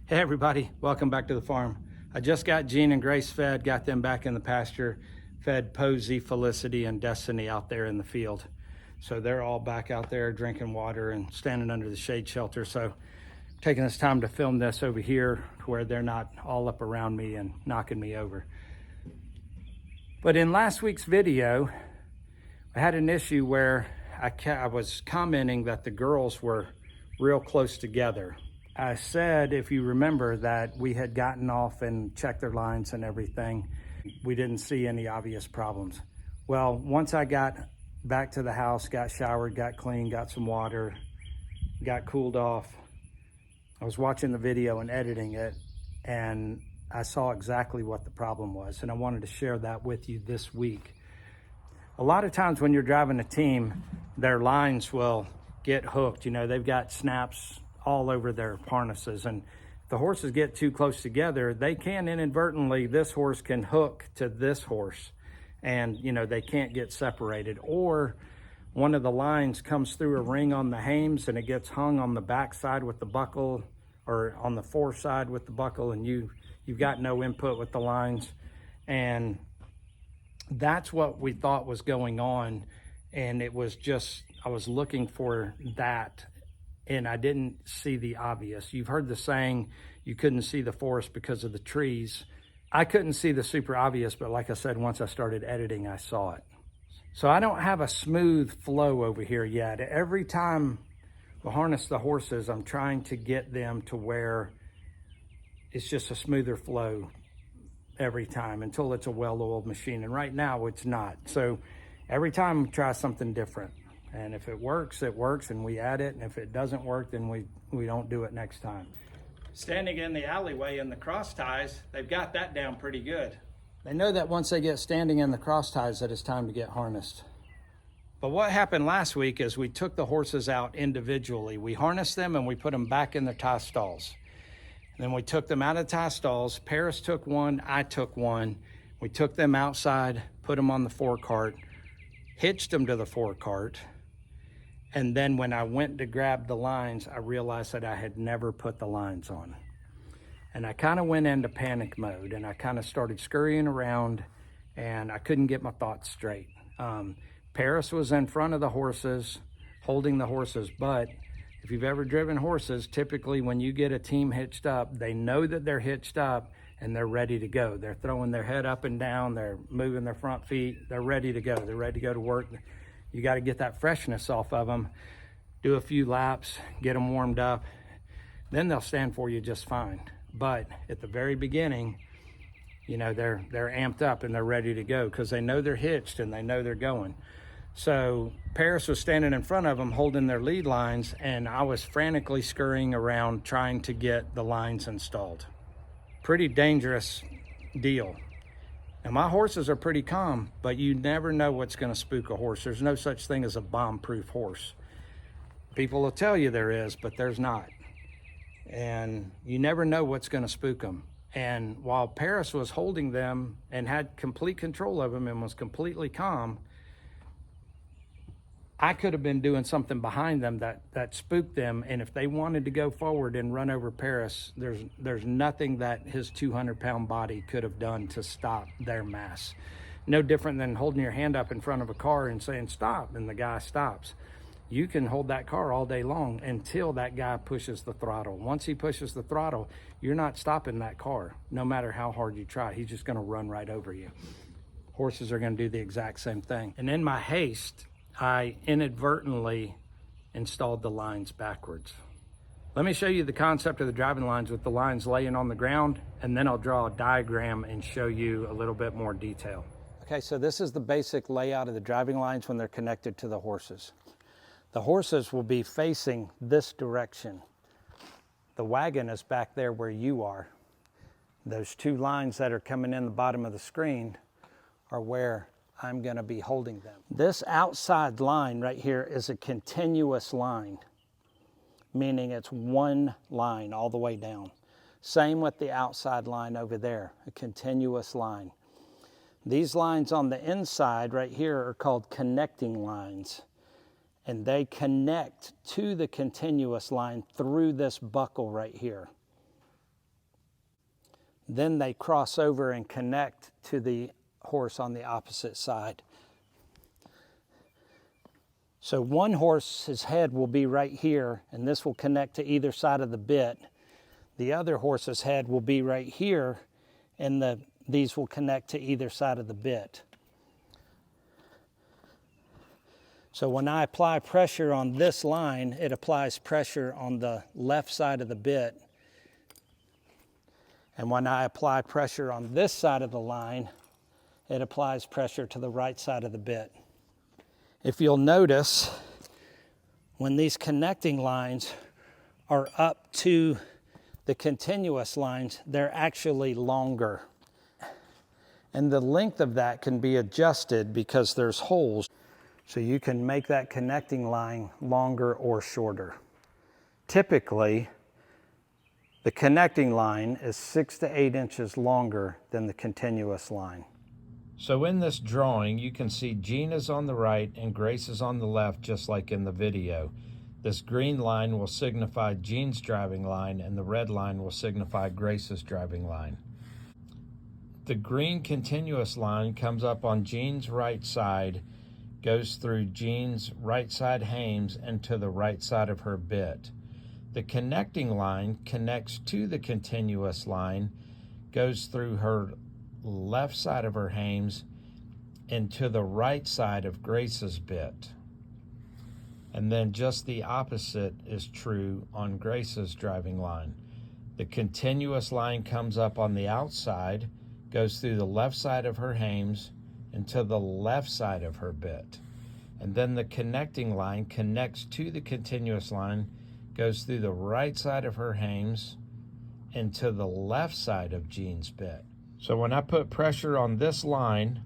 Hey everybody, welcome back to the farm. I just got Jean and Grace fed, got them back in the pasture, fed Posey, Felicity, and Destiny out there in the field. So they're all back out there drinking water and standing under the shade shelter. So taking this time to film this over here where they're not all up around me and knocking me over. But in last week's video, I had an issue where I was commenting that the girls were real close together. I said, if you remember, that we had gotten off and checked their lines and everything. We didn't see any obvious problems. Well, once I got back to the house, got showered, got clean, got some water, got cooled off, I was watching the video and editing it, and I saw exactly what the problem was, and I wanted to share that with you this week. A lot of times when you're driving a team, their lines will get hooked. You know, they've got snaps all over their harnesses, and if the horses get too close together, they can inadvertently, this horse can hook to this horse, and you know, they can't get separated. Or one of the lines comes through a ring on the hames and it gets hung on the back side with the buckle, or on the fore side with the buckle, and you've got no input with the lines. And that's what we thought was going on. And it was just, I was looking for that, and I didn't see the obvious. You've heard the saying, you couldn't see the forest because of the trees. I couldn't see the super obvious, but like I said, once I started editing, I saw it. So I don't have a smooth flow over here yet. Every time we harness the horses, I'm trying to get them to where it's just a smoother flow every time until it's a well-oiled machine. And right now it's not. So every time we try something different. And if it works, and we add it. And if it doesn't work, then we don't do it next time. Standing in the alleyway in the cross ties, they've got that down pretty good. They know that once they get standing in the cross ties that it's time to get harnessed. But what happened last week is we took the horses out individually. We harnessed them and we put them back in their tie stalls. And then we took them out of tie stalls. Paris took one, I took one. We took them outside, put them on the forecart, hitched them to the forecart. And then when I went to grab the lines, I realized that I had never put the lines on. And I kind of went into panic mode, and I kind of started scurrying around, and I couldn't get my thoughts straight. Paris was in front of the horses, holding the horses, but if you've ever driven horses, typically when you get a team hitched up, they know that they're hitched up and they're ready to go. They're throwing their head up and down, they're moving their front feet, they're ready to go. They're ready to go to work. You got to get that freshness off of them, do a few laps, get them warmed up, then they'll stand for you just fine. But at the very beginning, you know, they're amped up and they're ready to go because they know they're hitched and they know they're going. So Paris was standing in front of them holding their lead lines, and I was frantically scurrying around trying to get the lines installed. Pretty dangerous deal. Now my horses are pretty calm, but you never know what's going to spook a horse. There's no such thing as a bomb-proof horse. People will tell you there is, but there's not. And you never know what's going to spook them. And while Paris was holding them and had complete control of them and was completely calm, I could have been doing something behind them that spooked them. And if they wanted to go forward and run over Paris, there's nothing that his 200-pound body could have done to stop their mass. No different than holding your hand up in front of a car and saying stop, and the guy stops. You can hold that car all day long until that guy pushes the throttle. Once he pushes the throttle, you're not stopping that car, no matter how hard you try. He's just going to run right over you. Horses are going to do the exact same thing. And in my haste, I inadvertently installed the lines backwards. Let me show you the concept of the driving lines with the lines laying on the ground, and then I'll draw a diagram and show you a little bit more detail. Okay, so this is the basic layout of the driving lines when they're connected to the horses. The horses will be facing this direction. The wagon is back there where you are. Those two lines that are coming in the bottom of the screen are where I'm going to be holding them. This outside line right here is a continuous line, meaning it's one line all the way down. Same with the outside line over there, a continuous line. These lines on the inside right here are called connecting lines, and they connect to the continuous line through this buckle right here. Then they cross over and connect to the horse on the opposite side. So one horse's head will be right here, and this will connect to either side of the bit. The other horse's head will be right here, and these will connect to either side of the bit. So when I apply pressure on this line, it applies pressure on the left side of the bit. And when I apply pressure on this side of the line, it applies pressure to the right side of the bit. If you'll notice, when these connecting lines are up to the continuous lines, they're actually longer. And the length of that can be adjusted because there's holes. So you can make that connecting line longer or shorter. Typically, the connecting line is 6 to 8 inches longer than the continuous line. So in this drawing, you can see Jean is on the right and Grace is on the left, just like in the video. This green line will signify Jean's driving line, and the red line will signify Grace's driving line. The green continuous line comes up on Jean's right side, goes through Jean's right side hames and to the right side of her bit. The connecting line connects to the continuous line, goes through her left side of her hames and to the right side of Grace's bit. And then just the opposite is true on Grace's driving line. The continuous line comes up on the outside, goes through the left side of her hames and to the left side of her bit. And then the connecting line connects to the continuous line, goes through the right side of her hames and to the left side of Jean's bit. So when I put pressure on this line,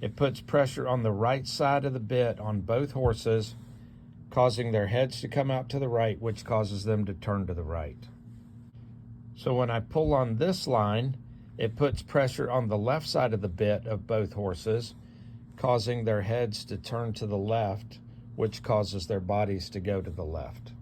it puts pressure on the right side of the bit on both horses, causing their heads to come out to the right, which causes them to turn to the right. So when I pull on this line, it puts pressure on the left side of the bit of both horses, causing their heads to turn to the left, which causes their bodies to go to the left.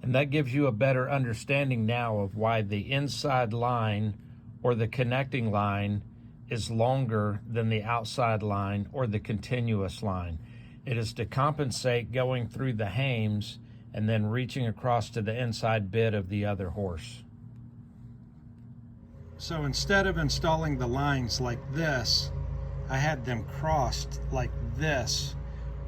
And that gives you a better understanding now of why the inside line or the connecting line is longer than the outside line or the continuous line. It is to compensate going through the hames and then reaching across to the inside bit of the other horse. So instead of installing the lines like this, I had them crossed like this,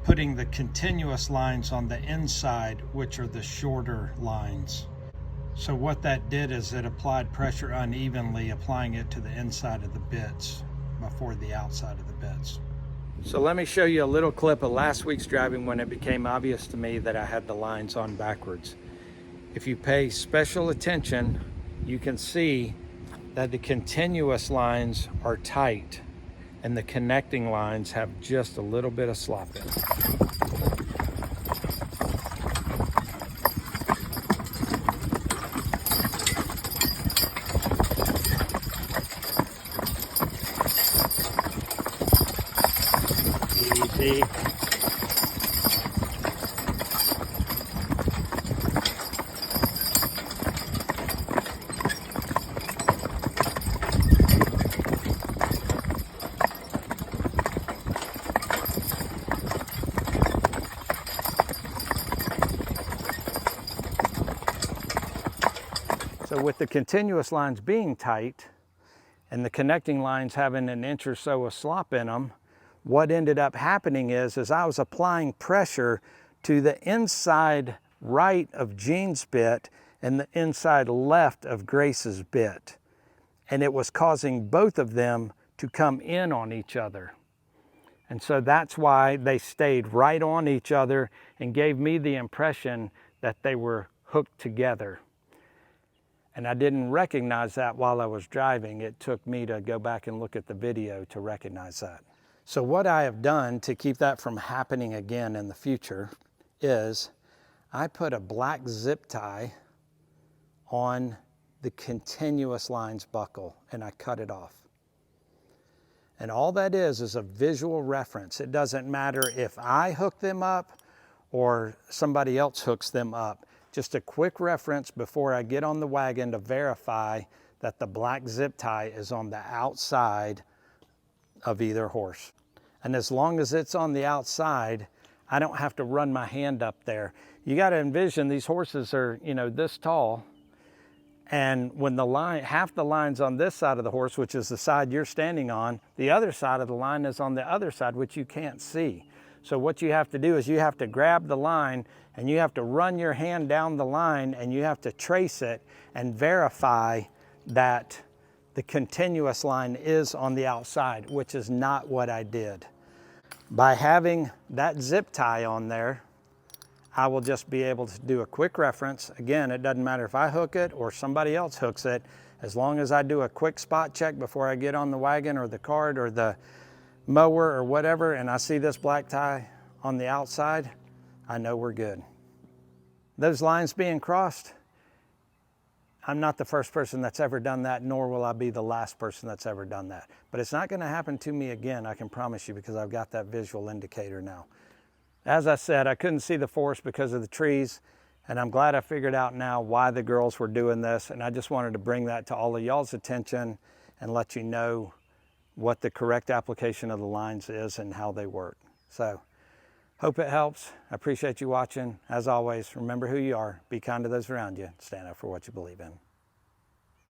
putting the continuous lines on the inside, which are the shorter lines. So what that did is it applied pressure unevenly, applying it to the inside of the bits before the outside of the bits. So let me show you a little clip of last week's driving when it became obvious to me that I had the lines on backwards. If you pay special attention, you can see that the continuous lines are tight and the connecting lines have just a little bit of slop in them. Easy. So with the continuous lines being tight and the connecting lines having an inch or so of slop in them, what ended up happening is I was applying pressure to the inside right of Jean's bit and the inside left of Grace's bit. And it was causing both of them to come in on each other. And so that's why they stayed right on each other and gave me the impression that they were hooked together. And I didn't recognize that while I was driving. It took me to go back and look at the video to recognize that. So what I have done to keep that from happening again in the future is I put a black zip tie on the continuous lines buckle and I cut it off. And all that is a visual reference. It doesn't matter if I hook them up or somebody else hooks them up. just a quick reference before I get on the wagon to verify that the black zip tie is on the outside of either horse. And as long as it's on the outside, I don't have to run my hand up there. You got to envision these horses are, you know, this tall. And when the line, half the line's on this side of the horse, which is the side you're standing on, the other side of the line is on the other side, which you can't see. So what you have to do is you have to grab the line and you have to run your hand down the line and you have to trace it and verify that the continuous line is on the outside, which is not what I did. By having that zip tie on there, I will just be able to do a quick reference. Again, it doesn't matter if I hook it or somebody else hooks it. As long as I do a quick spot check before I get on the wagon or the cart or the mower or whatever, and I see this black tie on the outside, I know we're good. Those lines being crossed, I'm not the first person that's ever done that, nor will I be the last person that's ever done that. But it's not going to happen to me again, I can promise you, because I've got that visual indicator now. As I said, I couldn't see the forest because of the trees, and I'm glad I figured out now why the girls were doing this, and I just wanted to bring that to all of y'all's attention and let you know what the correct application of the lines is and how they work. So, hope it helps. I appreciate you watching. As always, remember who you are, be kind to those around you, stand up for what you believe in.